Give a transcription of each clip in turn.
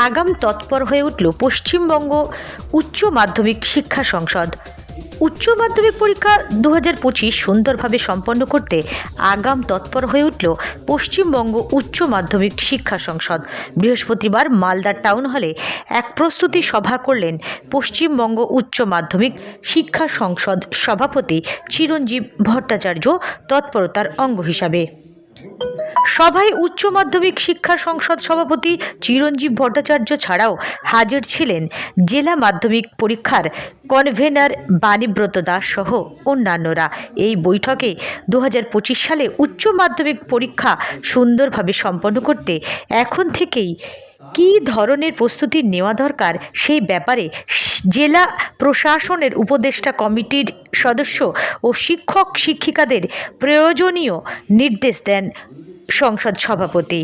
আগাম তৎপর হয়ে উঠল পশ্চিমবঙ্গ উচ্চ মাধ্যমিক শিক্ষা সংসদ। উচ্চ মাধ্যমিক পরীক্ষা 2025 সুন্দরভাবে সম্পন্ন করতে আগাম তৎপর হয়ে উঠল পশ্চিমবঙ্গ উচ্চ মাধ্যমিক শিক্ষা সংসদ। বৃহস্পতিবার মালদা টাউন হলে এক প্রস্তুতি সভা করলেন পশ্চিমবঙ্গ উচ্চ মাধ্যমিক শিক্ষা সংসদ সভাপতি চিরঞ্জীব ভট্টাচার্য তৎপরতার অঙ্গ হিসাবে। সভায় উচ্চ মাধ্যমিক শিক্ষা সংসদ সভাপতি চিরঞ্জীব ভট্টাচার্য ছাড়াও হাজির ছিলেন জেলা মাধ্যমিক পরীক্ষার কনভেনার বাণীব্রত দাস সহ অন্যান্যরা। এই বৈঠকে 2025 সালে উচ্চ মাধ্যমিক পরীক্ষা সুন্দরভাবে সম্পন্ন করতে এখন থেকেই কী ধরনের প্রস্তুতি নেওয়া দরকার সেই ব্যাপারে জেলা প্রশাসনের উপদেষ্টা কমিটির সদস্য ও শিক্ষক শিক্ষিকাদের প্রয়োজনীয় নির্দেশ দেন সংসদ সভাপতি।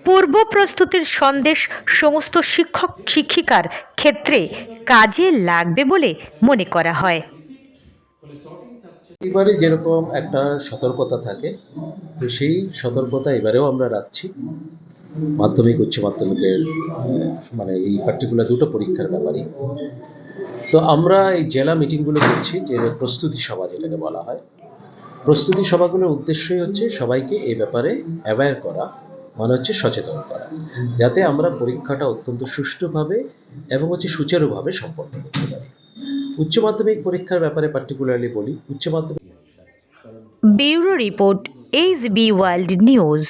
পূর্ব প্রস্তুতির সন্দেশ সমস্ত শিক্ষক শিক্ষিকার ক্ষেত্রে কাজে লাগবে বলে মনে করা হয়। এবারে যেরকম একটা সতর্কতা থাকে, তো সেই সতর্কতা এবারেও আমরা রাখছি মাধ্যমিক উচ্চ মাধ্যমিকের মানে এই পার্টিকুলার দুটো পরীক্ষার ব্যাপারে। তো আমরা এই জেলা মিটিংগুলো করছি, যে প্রস্তুতি সভা যেটাকে বলা হয়। প্রস্তুতি সভাগুলোর উদ্দেশ্যই হচ্ছে সবাইকে এই ব্যাপারে অ্যাওয়্যার করা, মানে হচ্ছে সচেতন করা, যাতে আমরা পরীক্ষাটা অত্যন্ত সুষ্ঠুভাবে এবং সুচারুভাবে সম্পন্ন করতে পারি। উচ্চ মাধ্যমিক পরীক্ষার ব্যাপারে পার্টিকুলারলি বলি, উচ্চ মাধ্যমিক bureau report, HB world news.